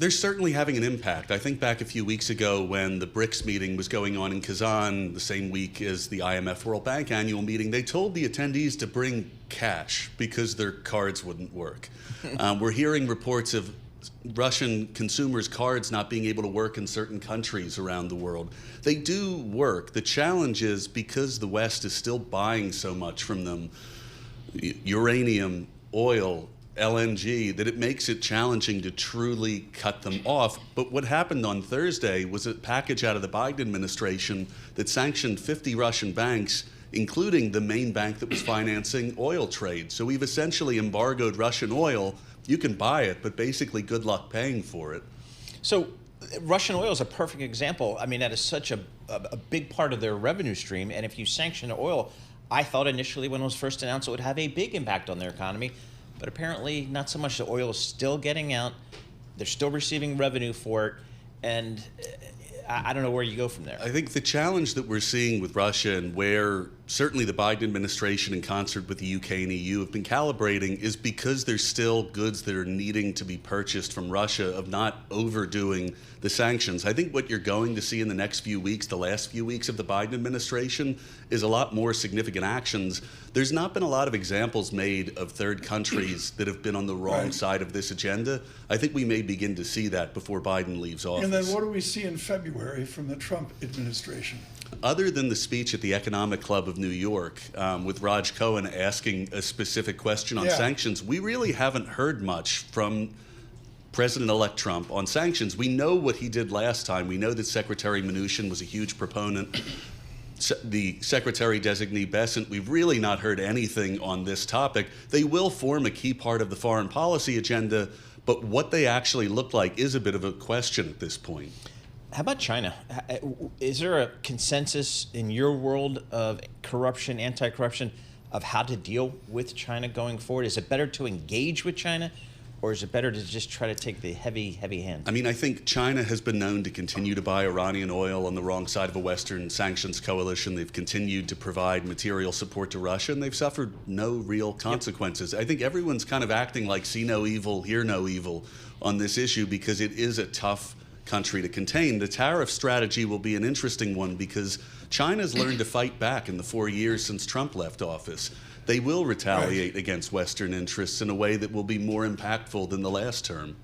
They're certainly having an impact. I think back a few weeks ago when the BRICS meeting was going on in Kazan, the same week as the IMF World Bank annual meeting, they told the attendees to bring cash because their cards wouldn't work. We're hearing reports of Russian consumers' cards not being able to work in certain countries around the world. They do work. The challenge is because the West is still buying so much from them, uranium, oil, LNG, that it makes it challenging to truly cut them off. But what happened on Thursday was a package out of the Biden administration that sanctioned 50 Russian banks, including the main bank that was financing oil trade. So we've essentially embargoed Russian oil. You can buy it, but basically good luck paying for it. So Russian oil is a perfect example. I mean, that is such a big part of their revenue stream. And if you sanction oil, I thought initially when it was first announced it would have a big impact on their economy. But apparently not so much. The oil is still getting out. They're still receiving revenue for it. And I don't know where you go from there. I think the challenge that we're seeing with Russia, and where certainly the Biden administration in concert with the UK and EU have been calibrating, is because there's still goods that are needing to be purchased from Russia, of not overdoing the sanctions. I think what you're going to see in the next few weeks, the last few weeks of the Biden administration, is a lot more significant actions. There's not been a lot of examples made of third countries that have been on the wrong side of this agenda. I think we may begin to see that before Biden leaves office. And then what do we see in February from the Trump administration? Other than the speech at the Economic Club of New York with Raj Cohen asking a specific question on sanctions, we really haven't heard much from President-elect Trump on sanctions. We know what he did last time. We know that Secretary Mnuchin was a huge proponent. The Secretary-designee Bessent, we've really not heard anything on this topic. They will form a key part of the foreign policy agenda, but what they actually look like is a bit of a question at this point. How about China? Is there a consensus in your world of corruption, anti-corruption, of how to deal with China going forward? Is it better to engage with China, or is it better to just try to take the heavy hand? I mean, I think China has been known to continue to buy Iranian oil on the wrong side of a Western sanctions coalition. They've continued to provide material support to Russia, and they've suffered no real consequences. I think everyone's kind of acting like see no evil, hear no evil on this issue because it is a tough country to contain. The tariff strategy will be an interesting one because China's learned to fight back in the 4 years since Trump left office. They will retaliate against Western interests in a way that will be more impactful than the last term.